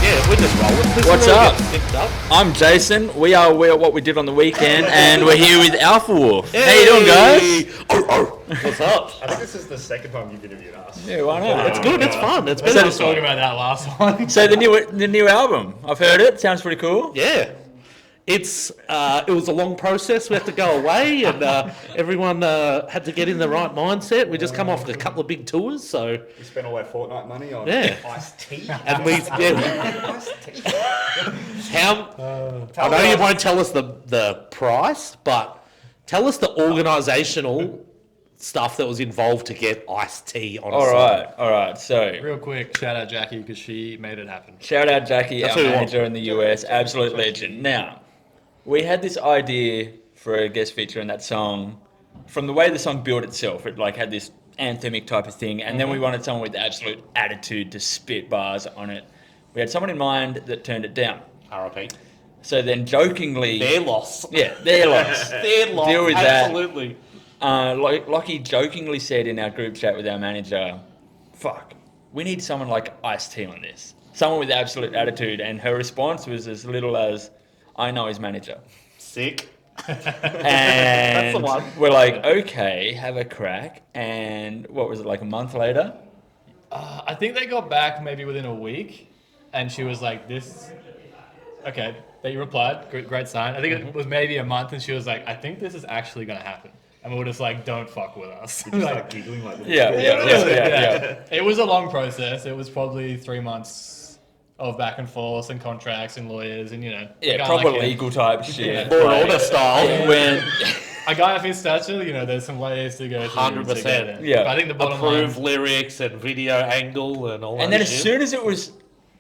Yeah, we're just rolling. What's up? I'm Jason. We are What We Did on the Weekend, and we're here with Alpha Wolf. Hey. How you doing, guys? What's up? I think this is the second time you've interviewed us. Yeah, why not? It's good. It's fun. It's been Let's talk about that last one. So the new album, I've heard it. Sounds pretty cool. Yeah. It was a long process. We had to go away, and everyone had to get in the right mindset. We just come off a couple of big tours, so We spent all our fortnight money on iced tea. and Iced tea. I know you won't tell us the price, but tell us the organisational stuff that was involved to get iced tea on a song. All right. So Real quick, shout out Jackie because she made it happen. shout out Jackie, That's our who we want. manager in the US, absolute legend. Now, we had this idea for a guest feature in that song. From the way the song built itself, it like had this anthemic type of thing, and then we wanted someone with absolute attitude to spit bars on it. We had someone in mind that turned it down. RIP. So then jokingly... Their loss. Yeah, their loss. Their loss. Deal with that. Absolutely. Lockie jokingly said in our group chat with our manager, fuck, we need someone like Ice-T on this. Someone with absolute attitude. And her response was as little as, I know his manager. Sick. And That's the one. we're like, okay, have a crack. And what was it, like a month later? I think they got back maybe within a week, and she was like, "This, okay." They replied, great sign. I think it was maybe a month, and she was like, "I think this is actually gonna happen." And we were just like, "Don't fuck with us." You just start giggling like this. Yeah. It was a long process. It was probably 3 months of back and forth and contracts and lawyers and Yeah, a guy proper like him- legal type shit. Law and Order style. When, A guy of his stature, there's some layers to go through. 100%. to get there. Yeah. But I think the bottom line. Approved lyrics and video angle and all and that then as shit. soon as it was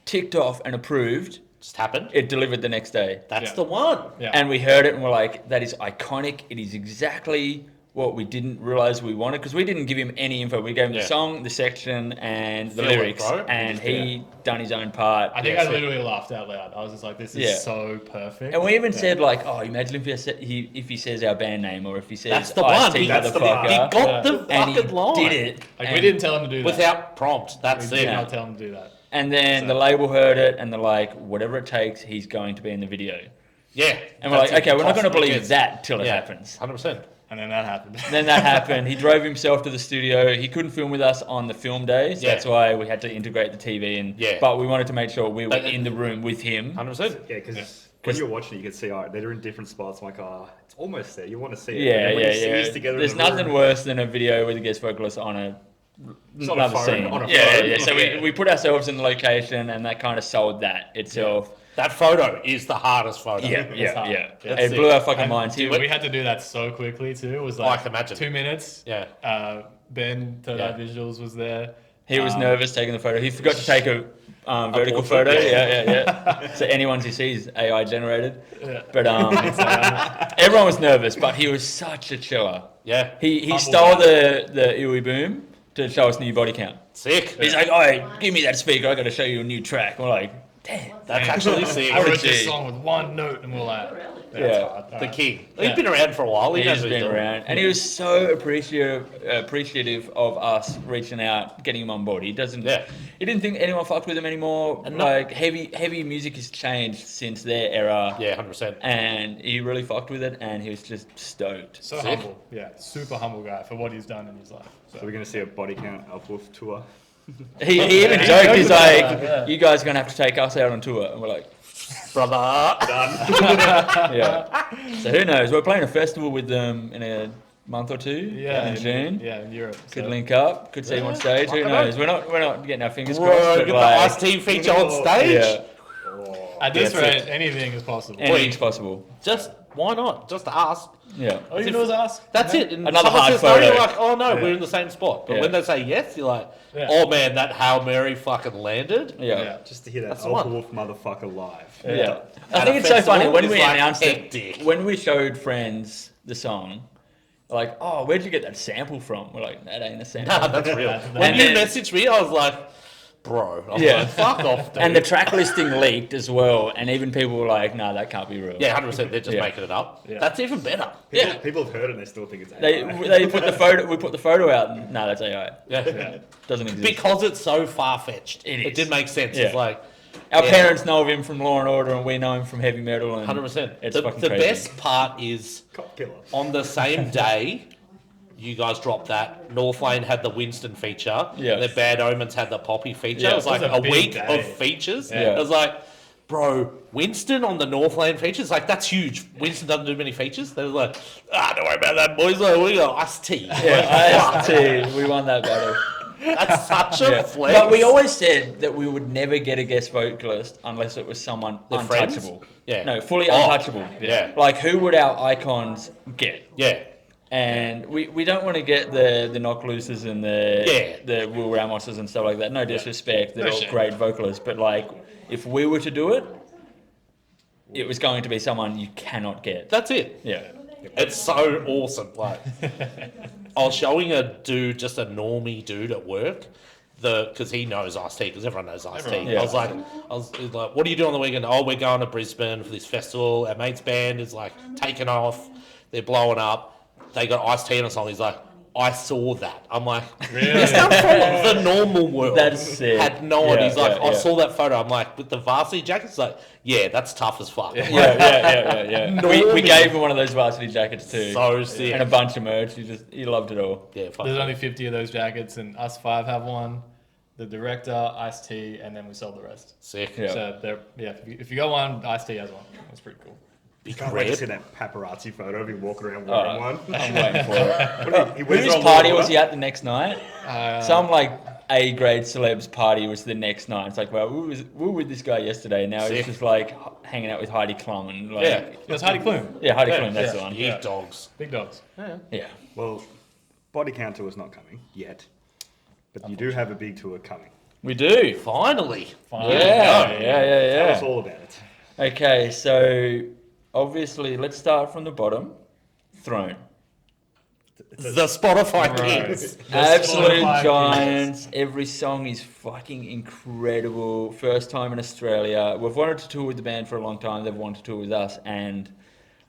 ticked off and approved, Just happened. it delivered the next day. That's Yeah. the one. Yeah. And we heard it and we're like, that is iconic. It is exactly what we didn't realize we wanted, because we didn't give him any info. We gave him the Yeah. song, the section, and the Feel it, lyrics, bro. and he done his own part. I think Yeah, I so- literally laughed out loud. I was just like, this is Yeah. so perfect. And we even said like, oh, imagine if he says our band name, or if he says That's the Ice-T one. That's the motherfucker, one. He got the and he fucking line. did it. Like, and, we didn't tell him to do that. Without prompt. That's We it. did Yeah. not tell him to do that. And then the label heard it, and they're like, whatever it takes, he's going to be in the video. Yeah. And we're like, okay, we're not going to believe Yes. that till it Yeah. happens. 100%. And then that happened. Then that happened. He drove himself to the studio. He couldn't film with us on the film day, so Yeah. that's why we had to integrate the TV. Yeah. But we wanted to make sure we were But- in the room with him. 100%. Yeah, because when you're watching it, you can see, they're in different spots. I'm like, it's almost there. You want to see it. Yeah, And then when yeah, you see yeah. us together There's in the nothing room, worse than a video with a guest vocalist on It's on a another phone, scene. on a Yeah, phone. yeah. So Yeah. we put ourselves in the location, and that kind of sold that itself. That photo is the hardest photo. Yeah. hard. It That's blew it. our fucking And, minds. dude, we had to do that so quickly too. It was I like can imagine. 2 minutes. Yeah. Ben, Third Eye Yeah. Visuals was there. He was nervous taking the photo. He forgot to take a vertical portrait, photo. yeah. Yeah. So anyone he sees, AI generated. Yeah. But everyone was nervous, but he was such a chiller. Yeah. He Humble stole guy. the Iwi Boom to show us new body count. Sick. He's like, oh, give me that speaker. I got to show you a new track. We're like, damn. That's actually sick. I What a wrote this G. song with one note, and we're like, Yeah. The king. Yeah. He's been around for a while. He knows He's what he's been doing. around, and he was so appreciative of us reaching out, getting him on board. He doesn't. Yeah. He didn't think anyone fucked with him anymore. And Like heavy music has changed since their era. Yeah, 100%. And he really fucked with it, and he was just stoked. so Sick. humble. Yeah, super humble guy for what he's done in his life. So we're going to see a body count Alpha Wolf tour. He even joked, he's like, "You guys are gonna have to take us out on tour," and we're like, Brother. "Yeah." So who knows? We're playing a festival with them in a month or two. Yeah, in June. Yeah, in Europe. Could so. link up. Could see him on stage. Who fucking knows? We're not getting our fingers Bro, crossed. get But the like, Ice-T feature on stage. yeah, At this Yeah, rate, sick. anything is possible. anything's possible. Just, why not? Just ask. Yeah. All you do is ask. That's it. And Another someone hard says no, photo. you're like, oh no, Yeah. we're in the same spot. But Yeah. when they say yes, you're like, Yeah. oh man, that Hail Mary fucking landed. Yeah. Yeah. Just to hear that That's the Alpha one. Wolf motherfucker live. Yeah. I At think a it's so funny festival, when it's we like announced hectic. it, when we showed friends the song, like, oh, where'd you get that sample from? We're like, that ain't a sample. Nah, that's real. That's- When And you then- messaged me, I was like, bro. I was Yeah. like, fuck off, dude. And the track listing leaked as well, and even people were like, "No, that can't be real." yeah, 100%. They're just Yeah. making it up. Yeah. That's even better. People, Yeah. people have heard it and they still think it's They AI. put the photo. We put the photo out. And, no, that's AI. Yeah. Doesn't exist. Because it's so far fetched. It It is. did make sense. Yeah. It's like, Our Yeah. parents know of him from Law and Order, and we know him from heavy metal. And 100%. It's The fucking crazy. best part is Cop killer. on the same day, you guys dropped that. North Lane had the Winston feature. Yeah. The Bad Omens had the Poppy feature. Yeah, it was it like was a a big week day. of features. Yeah. It was like, bro, Winston on the North Lane features, like, that's huge. Winston doesn't do many features. They were like, don't worry about that, boys. Like, we got Ice Tea. Yeah, IST, we won that battle. That's such a Yeah. flex. But we always said that we would never get a guest vocalist unless it was someone They're friends? untouchable. Yeah. No, fully Oh, untouchable. yeah. Like, who would our icons get? Yeah. And we don't want to get the Knock Looses and the Will Ramoses and stuff like that. No disrespect, they're No all shame. great vocalists. But, like, if we were to do it, it was going to be someone you cannot get. That's it. Yeah. It's so awesome. Like, I was showing a dude, just a normie dude at work, because he knows Ice-T, because everyone knows Ice-T. Everyone. Yeah. I was like, what do you do on the weekend? Oh, we're going to Brisbane for this festival. Our mate's band is like taking off. They're blowing up. They got Ice-T on a song. He's like, I saw that. I'm like, Really? this stuff from the normal world. That's sick. Had no idea. Yeah, He's like, yeah, I yeah. saw that photo. I'm like, with the varsity jacket? He's like, yeah, that's tough as fuck. I'm like, Yeah. We Normie. gave him one of those varsity jackets too. So sick. And a bunch of merch. He loved it all. Yeah, fuck. There's only 50 of those jackets, and us 5 have one. The director, Ice-T, and then we sold the rest. Sick. Yeah. So they're, if you got one, Ice-T has one. That's pretty cool. Big Can't wait to red. see that paparazzi photo of him walking around wearing one. I'm waiting for it. He wears it Whose on party Law was and he at the next night? Some like A-grade celebs party was the next night. It's like, well, we were with this guy yesterday. Now Sick. he's just like hanging out with Heidi Klum and like, Yeah. It was Heidi Klum. yeah, Heidi Yeah, Klum. That's yeah. the one. Big Yeah. dogs. Big dogs. Yeah. Yeah. Well, Body Count Tour is not coming yet, but you do have a big tour coming. We do. Finally. Tell us Yeah. all about it. Okay, so obviously, let's start from the bottom. Throne. The Spotify Right. kings. Absolute Spotify giants. Every song is fucking incredible. First time in Australia. We've wanted to tour with the band for a long time. They've wanted to tour with us, and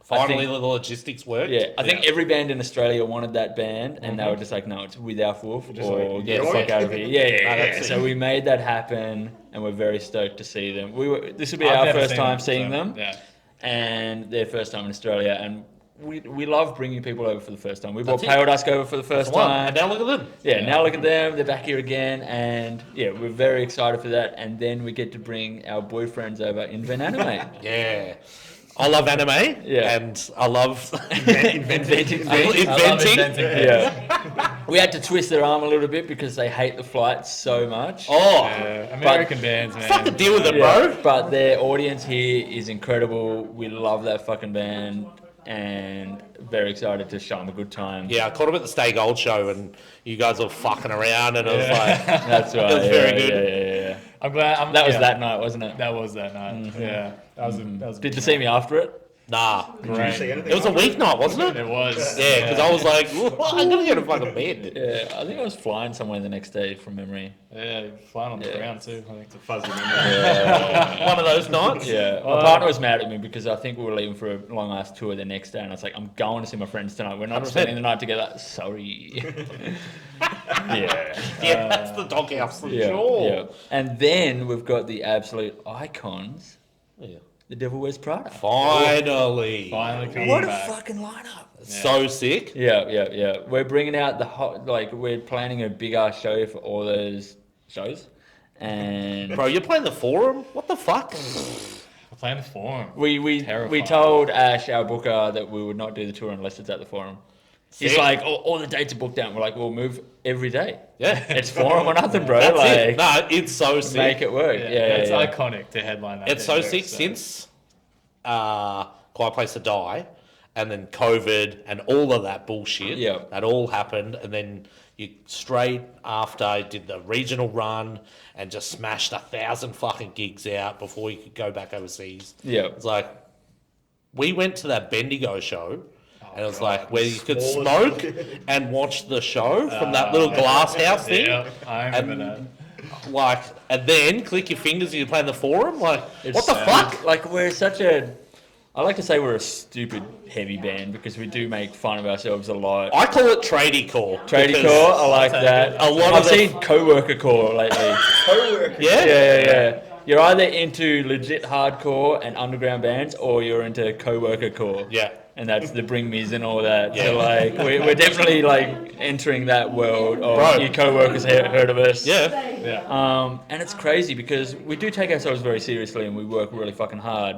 Finally, I the logistics worked. yeah, I think every band in Australia wanted that band, and they were just like, "No, it's with our wolf, Just or like, get the "You're fuck it." out of here." Yeah. that's So it. we made that happen, and we're very stoked to see them. This will be I've our never first seen time so, seeing them, Yeah. and their first time in Australia, and. We love bringing people over for the first time. We brought That's it. Pale Dusk over for the first One. time. And now look at them. Yeah, now look at them. They're back here again, and yeah, we're very excited for that. And then we get to bring our boyfriends over in Ven Anime. Yeah. I love anime. Yeah. And I love Inventing inventing. I love inventing. Yeah. We had to twist their arm a little bit because they hate the flights so much. Oh, American bands, man. fucking deal with it, Yeah, bro. but their audience here is incredible. We love that fucking band, and very excited to show them a good time. Yeah, I caught him at the Stay Gold show and you guys were fucking around and it was like, That's right. It was very good. Yeah. I'm glad. That was yeah, that night, wasn't it? That was that night. Yeah. That was. That was. Did you see me after it? nah. Did you Great. see anything? It was a after weeknight, wasn't it? It was. Yeah, because I was like, I gotta get a fucking bed. Yeah, I think I was flying somewhere the next day from memory. Yeah, flying on the Yeah. ground too. I think. It's a fuzzy memory. One of those nights. Yeah, my partner was mad at me because I think we were leaving for a long ass tour the next day, and I was like, "I'm going to see my friends tonight. We're not 100%. spending the night together." Sorry. Yeah. Yeah, that's the doghouse for Yeah. sure. Yeah. And then we've got the absolute icons, Yeah. the Devil Wears Prada. Finally. Finally coming What a back. fucking lineup! So sick. Yeah. We're bringing out the hot, like we're planning a big ass show for all those shows, and Bro, you're playing the Forum? What the fuck? We're playing the Forum. we Terrifying. told Ash, our booker, that we would not do the tour unless it's at the Forum. He's Sick. like, all the dates are booked out. We're like, we'll move every day. Yeah. It's Forum or nothing, bro. That's like, it. No, it's so sick. make it work. Yeah, It's yeah. iconic to headline that. It's thing, so sick so- since Quiet Place to Die and then COVID and all of that bullshit. Yeah. That all happened. And then you straight after did the regional run and just smashed 1,000 fucking gigs out before you could go back overseas. Yeah. It's like, we went to that Bendigo show. And it was like where you could Smallest- smoke and watch the show from that little glass house thing. Yeah, I remember And- that. Like, and then click your fingers and you play in the Forum. Like, It's what the sad. fuck? Like, we're such a... I like to say we're a stupid heavy band because we do make fun of ourselves a lot. I call it tradie core. Tradie because- core, I like that. A lot I've of the- seen co-worker core lately. Co-worker. Yeah? Yeah. You're either into legit hardcore and underground bands, or you're into co-worker core. Yeah. And that's the Bring Me's and all that. Yeah. So like, we're definitely like entering that world of Bro. your co-workers heard of us. Yeah. Yeah. And it's crazy because we do take ourselves very seriously and we work really fucking hard.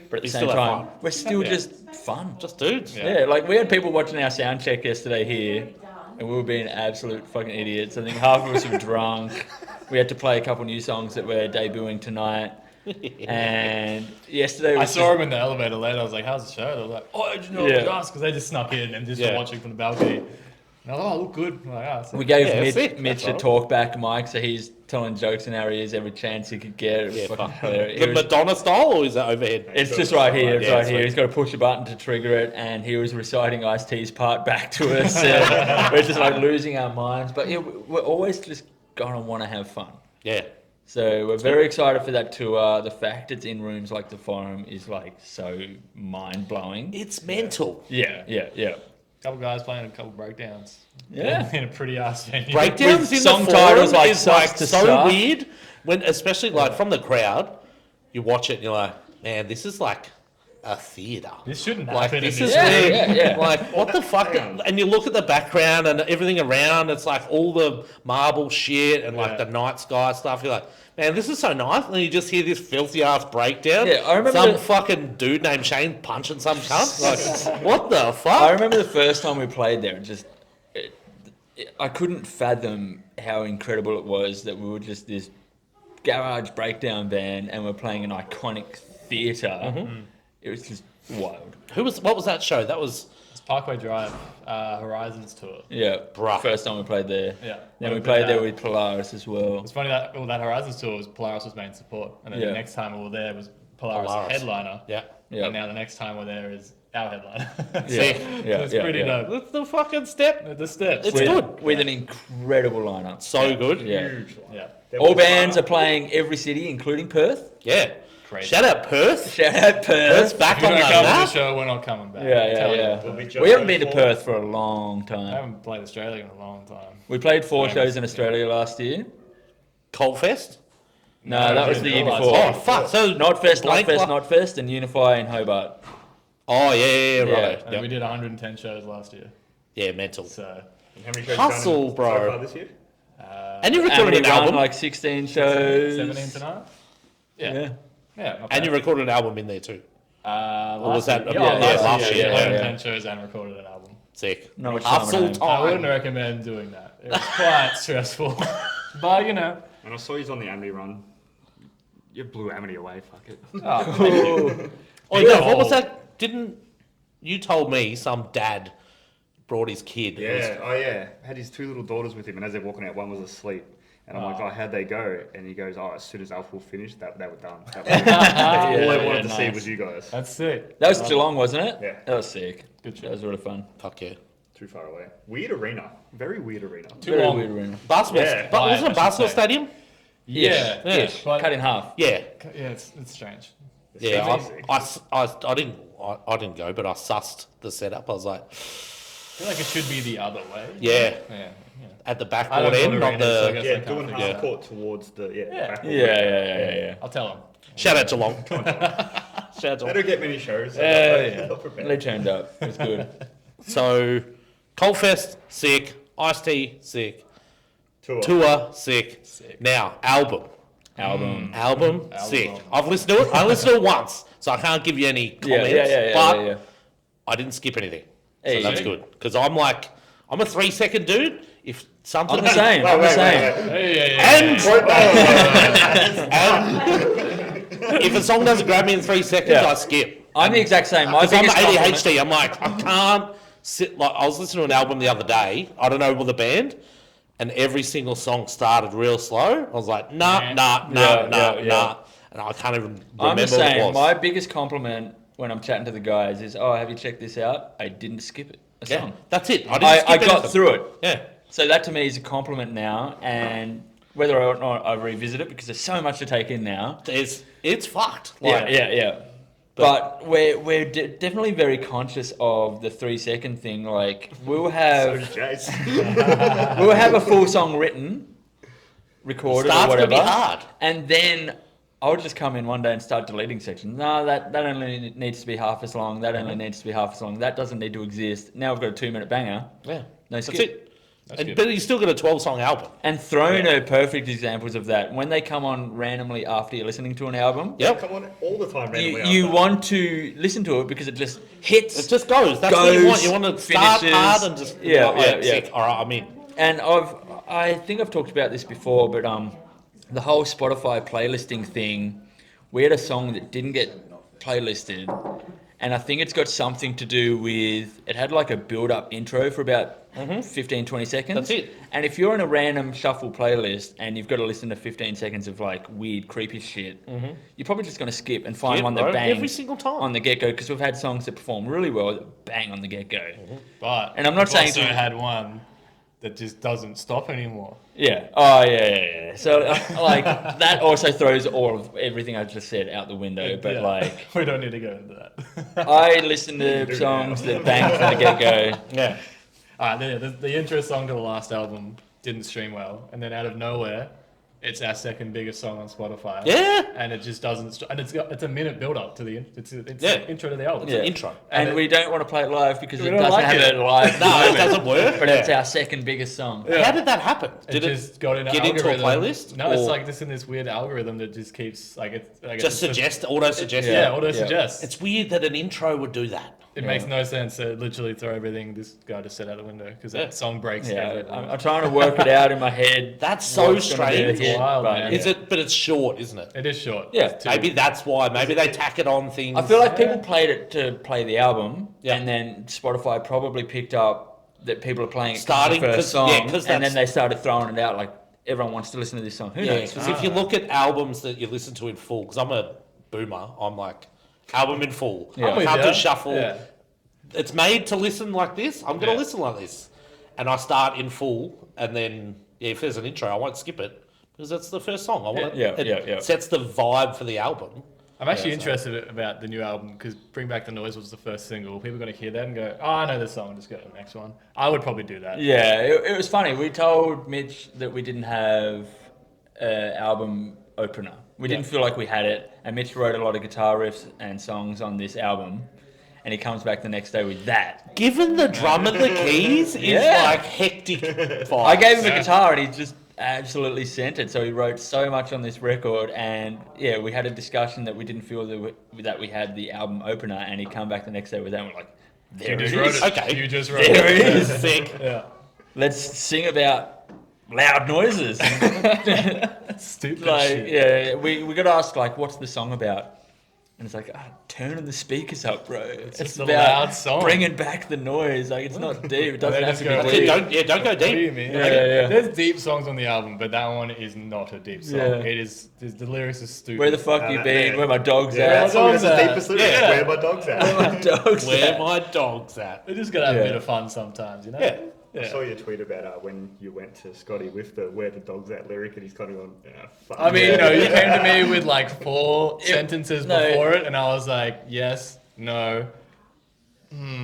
But at the We same still have time, fun. we're still Yeah. just fun. Just dudes. Yeah, like we had people watching our sound check yesterday here, and we were being absolute fucking idiots. I think half of us were drunk. We had to play a couple new songs that we're debuting tonight. And yesterday I was saw him in the elevator later. I was like, "How's the show?" They were like, "Oh, did you know it was Yeah. us?" Because they just snuck in and just Yeah. were watching from the balcony. And I was like, "Oh, look good." I'm like, "Ah, so we gave Yeah, Mitch, sick. Mitch That's a all. talk back mic, so he's telling jokes in our ears every chance he could get. It was Yeah, fucking fuck. hilarious. The It was- Madonna style, or is that overhead? It's just right here. It's Yeah, right sweet. here. He's got to push a button to trigger it, and he was reciting Ice-T's part back to us. And we're just like losing our minds. But yeah, we're always just gonna want to have fun. Yeah. So we're very excited for that tour. The fact it's in rooms like the Forum is like so mind blowing. It's mental. Yeah. couple guys playing a couple breakdowns. Yeah. In a pretty ass venue. Breakdowns With in song the forum titles like is Sus like to so Suck. weird. When, especially like from the crowd, you watch it and you're like, man, this is like a theater. This shouldn't Like happen. this in is this Yeah, where, yeah. like, what the fuck? And you look at the background and everything around. It's like all the marble shit and like Yeah. the night sky stuff. You're like, man, this is so nice. And you just hear this filthy ass breakdown. Yeah, I remember some the- fucking dude named Shane punching some cunt. Like, what the fuck? I remember the first time we played there, and just I couldn't fathom how incredible it was that we were just this garage breakdown band, and we're playing an iconic theater. Mm-hmm. It was just wild. What was that show? That was It's Parkway Drive, Horizons tour. Yeah, Bruh. first time we played there. Yeah. Then we Did played there that. with Polaris as well. It's funny that that Horizons tour was Polaris' main support, and then Yeah. the next time we were there was Polaris, Polaris. headliner. yeah. Yeah. And now the next time we're there is our headliner. Yeah, yeah, It's yeah, pretty yeah. dope. That's the fucking step. The steps. It's with, good. with an incredible lineup. So good. Yeah. Yeah. All bands are playing every city, including Perth. Yeah. Crazy. Shout out Perth. Shout out Perth's Perth. back If you're on the not coming to the map. show, we're not coming back. Yeah, Tell you. yeah, We'll be yeah. We haven't been to for- Perth for a long I time. haven't played Australia in a long time. We played 4 shows in Australia last year. Cold Fest. No, that was the year last before. year. Oh fuck! So Not Fest, Blank Not Fest, Lo- Not Fest, and Unify in Hobart. Oh yeah, Yeah. right. And we did 110 shows last year. Yeah, mental. So, And how many shows Hustle, you done bro. so far this year? And you And recorded we an run album. like 16 shows. 17 tonight? Yeah. Yeah. Yeah. not And bad. you recorded an album in there too. Last was that- year. yeah, last year, yeah, 110 shows and recorded an album. Sick. No, it's time Hustle and I wouldn't time. recommend doing that. It was quite stressful. But, you know. And I saw you on the Amity run. You blew Amity away, fuck it. Oh yeah. What was that? Didn't you told me some dad brought his kid? It was- Yeah, oh yeah. Had his 2 little daughters with him, and as they're walking out, one was asleep. And I'm like, oh, how'd they go? And he goes, oh, as soon as Alpha finished, they were done. That was it. All I wanted to see nice. was you guys. That's sick. That was Geelong, wasn't it? Yeah. That was sick. Good show. That was really fun. Fuck yeah. Too far away. Weird arena. Very weird arena. Too Very long. weird arena. Basketball. Yeah. But wasn't I it should basketball say. stadium? Yeah. Yeah. Ish. But- Cut in half. Yeah. Yeah, it's strange. Yeah. Seems I didn't go, but I sussed the setup. I was like, I feel like it should be the other way. yeah, Yeah. at the I backboard don't end, know not arenas, so I the. guess Yeah, I can't doing figure it half out. court towards the back wall. Yeah. I'll tell him. Shout out to Long. Shout out to They Long. don't get many shows. So Yeah. not prepared. They turned up. It was good. So, Cold Fest, sick. Ice-T, sick. Tour, sick. Now, album. Album, sick. I've listened to it. I listened to it once, so I can't give you any comments. But I didn't skip anything. So Hey, that's yeah. good. Because I'm a 3-second dude. If something. I'm the same. I'm the same. And if a song doesn't grab me in 3 seconds, Yeah. I skip. I'm the exact same. My Because I'm biggest compliment- ADHD. I'm like, I can't sit. Like, I was listening to an album the other day. I don't know the band, and every single song started real slow. I was like, nah. Yeah, yeah. And I can't even I'm remember the what it same. was. My biggest compliment when I'm chatting to the guys is, "Oh, have you checked this out? I didn't skip it. A Yeah, song. that's it. I didn't I skip got anything. through it. Yeah. So that to me is a compliment now, and whether or not I revisit it because there's so much to take in now. It's fucked. Like, Yeah. But we're definitely very conscious of the 3-second thing. Like we'll So have did Jace. we'll have a full song written, recorded or Start's gonna whatever, be hard. and then I would just come in one day and start deleting sections. No, that only needs to be half as long. That only needs to be half as long. That doesn't need to exist. Now we've got a 2-minute banger. Yeah. No skip. That's it. But you still got a 12-song album. And Throne are perfect examples of that. When they come on randomly after you're listening to an album, Yep. Come on all the time randomly. you after. want to listen to it because it just hits. It just goes. That's what you want. You want to start finishes. hard and just sick. All right, I'm in. And I think I've talked about this before, but the whole Spotify playlisting thing, we had a song that didn't get playlisted, and I think it's got something to do with, it had like a build-up intro for about 15, 20 seconds. That's it. And if you're in a random shuffle playlist and you've got to listen to 15 seconds of like weird, creepy shit, you're probably just going to skip and find one that bro, bangs every single time. on the get-go, because we've had songs that perform really well that bang on the get-go. But And I'm not we've saying also to- had one that just doesn't stop anymore. Yeah. Oh, yeah. So, like, that also throws all of everything I just said out the window. But, Yeah. like, we don't need to go into that. I listen to songs that bang from the get-go. Yeah. All right, the intro song to the last album didn't stream well, and then out of nowhere, it's our second biggest song on Spotify. Yeah. And it just doesn't. And it's a minute build up to the Yeah. the intro to the album. Yeah. Intro. And we don't want to play it live because We it don't doesn't like have it. a live No, it moment. doesn't work. But it's our second biggest song. How did that happen? It Did just got in an get into a algorithm. playlist? No, it's Or like just in this weird algorithm that just keeps like it's like just suggest, auto-suggest? Yeah, auto suggests. It's weird that an intro would do that. It makes no sense to literally throw everything this guy just said out the window because Yeah. that song breaks Yeah, everything. I'm trying to work it out in my head. That's so what's gonna be a strange. hit, Wild, but man. Is it? But it's short, isn't it? It is short. Yeah. It's two- Maybe that's why. Maybe they tack it on things. I feel like people played it to play the album, Yeah. and then Spotify probably picked up that people are playing it 'cause Starting- it's the 'cause- first song, yeah, 'cause and that's- then they started throwing it out like everyone wants to listen to this song. Who Yeah, knows? because if you look at albums that you listen to in full, because I'm a boomer, I'm like album in full. Yeah. I can't do Yeah. shuffle. Yeah. It's made to listen like this. I'm gonna Yeah. listen like this, and I start in full, and then if there's an intro, I won't skip it because that's the first song. I want Yeah, it. yeah. Sets the vibe for the album. I'm actually interested about the new album because Bring Back the Noise was the first single. People are going to hear that and go, oh, I know this song, just go to the next one. I would probably do that. Yeah, it was funny. We told Mitch that we didn't have an album opener. We didn't feel like we had it, and Mitch wrote a lot of guitar riffs and songs on this album, and he comes back the next day with that. Given the drum and the keys is Yeah. like hectic. Vibes. I gave him a guitar, and he just absolutely sent it. So he wrote so much on this record, and yeah, we had a discussion that we didn't feel that we had the album opener, and he come back the next day with that, and we're like, there You it just is. wrote it. Okay. You just wrote There it. it is. sick. Yeah. Let's sing about loud noises. Stupid Like, shit. yeah, we got to ask, like, what's the song about? And it's like, turning the speakers up, bro. It's just a about loud song. bringing back the noise. Like, it's not deep. It doesn't They have just to go, be deep. Don't go What do you deep. mean? Yeah, yeah. There's deep songs on the album, but that one is not a deep song. Yeah. It is. The lyrics are stupid. Where the fuck you been? yeah. Where my dog's Yeah, at? that's all dog's the at. deepest lyrics. Yeah. Where my dog's at. Where my dog's Where at? my dog's at. They just gotta have Yeah. a bit of fun sometimes, you know? Yeah. I saw your tweet about when you went to Scotty with the "Where the dog's at" lyric, and he's kind of gone, fuck. I mean, yeah. no, you came to me with like 4 sentences no. before it, and I was like, yes, no.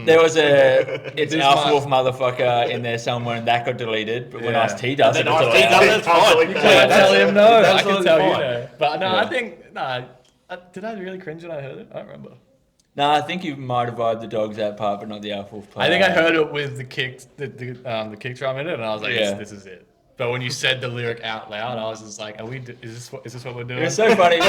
There was a it's This Alf might- Wolf motherfucker in there somewhere, and that got deleted. But when Yeah. Ice-T does it, Then it's Ice-T allowed. does it, it's fine. You I can't tell him no. that's I can tell fine. you no. But no, Yeah. I think, did I really cringe when I heard it? I don't remember. No, I think you might have vibed the dog's out part, but not the Alf Wolf part. I think I heard it with the kick, the kick drum in it, and I was like, Yeah. this is it. But when you said the lyric out loud, I was just like, is this what we're doing? It was so funny. Is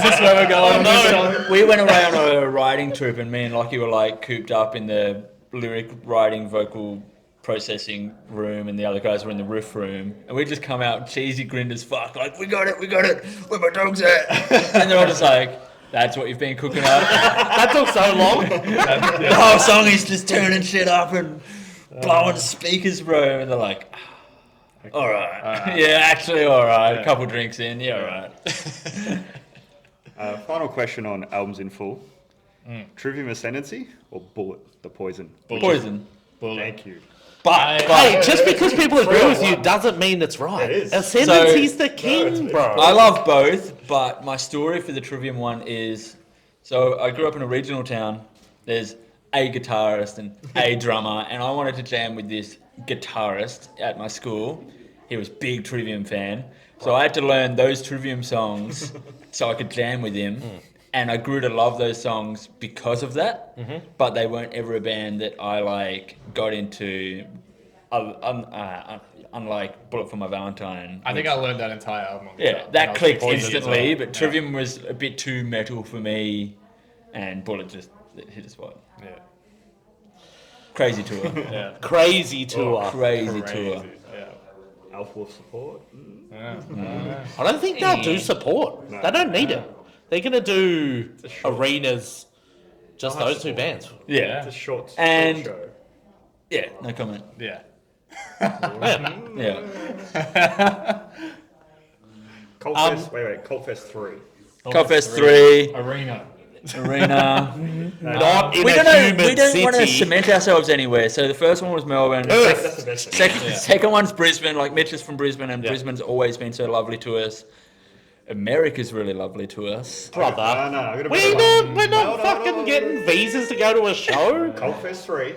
this where we're going? with this song? We went away on a writing trip, and me and Lockie were like cooped up in the lyric writing, vocal processing room, and the other guys were in the riff room. And we just come out cheesy, grinned as fuck, like, we got it, where my dog's at? And they're all just like, that's what you've been cooking up. That took so long. The whole song is just turning shit up and blowing speakers, bro. And they're like, all right. Yeah, actually, all right. A couple drinks in, yeah, all right. Final question on albums in full: Trivium Ascendancy or Bullet the Poison? Poison. Bullet. Thank you. But Hey, just because people agree with you doesn't mean it's right. It is. Ascendancy's the king, bro. I love both, but my story for the Trivium one is, so I grew up in a regional town. There's a guitarist and a drummer, and I wanted to jam with this guitarist at my school. He was big Trivium fan, So I had to learn those Trivium songs so I could jam with him. And I grew to love those songs because of that. But they weren't ever a band that I like got into. Unlike Bullet for My Valentine. I think I learned that entire album. On Yeah, guitar when I that was clicked 14 instantly, as well. but Trivium was a bit too metal for me, and Bullet just hit a spot. Yeah. Crazy tour. Yeah. Crazy tour. Crazy tour. Yeah. Alpha Wolf support. Yeah. I don't think they'll do support. No. They don't need it. They're gonna do a short- arenas. Just They'll have those two support. bands. Yeah. It's a short And- show. Yeah, no comment. Yeah. Yeah. Cult Fest, wait, Cult Fest 3. Covfest 3, Arena. Arena. Not in We a don't know. human We don't want to city. cement ourselves anywhere. So the first one was Melbourne. That's the best thing. Second one's Brisbane. Like Mitch is from Brisbane, and Brisbane's always been so lovely to us. America's really lovely to us. Brother. No, I gotta We're put not, we're not fucking getting visas to go to a show. Cult Fest 3,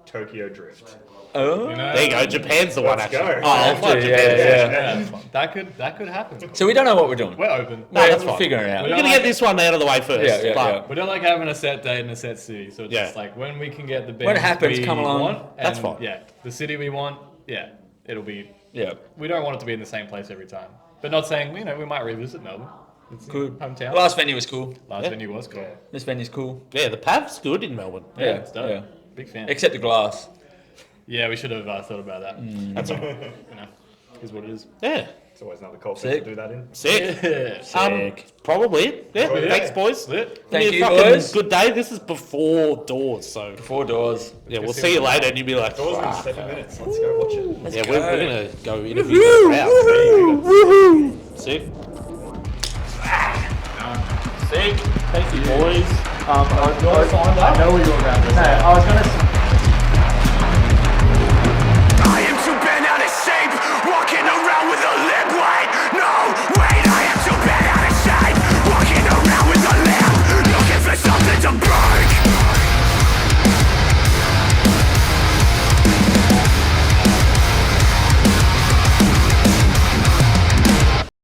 Tokyo Drift. Oh. You know? There you go. Japan's the one Let's actually. go. Oh, Have fuck to, Japan. yeah. Yeah, that could happen. So we don't know what we're doing. We're open. No, that's We're fine. figuring it out. We're gonna get this one out of the way first. Yeah, but yeah. We don't like having a set date and a set city, so it's Yeah. just like when we can get the band When it happens, we come along. want, That's and, fine. Yeah, the city we want. Yeah, it'll be. Yeah. We don't want it to be in the same place every time, but not saying we might revisit Melbourne. It's Good. hometown. Last venue was cool. Last Yeah. venue was cool. This venue's cool. yeah, the Pav's good in Melbourne. Yeah, Yeah, it's dope. yeah. Big fan. Except the glass. Yeah, we should have thought about that. That's all. You know, is what it is. Yeah, It's always another Cult Sick. Fest to do that in. sick. Yeah. Sick. Probably it. Yeah, Oh, yeah. thanks, boys. Lit. Thank Give me you, a fucking boys. good day. This is before doors, so 4 doors. yeah, we'll see you later, and you'll be like, Doors in "Fuck." 7 minutes. Let's go watch it. Yeah, go. we're gonna go interview the crowd. Woohoo! Sick. Sick. Thank you, boys. I know we were around this.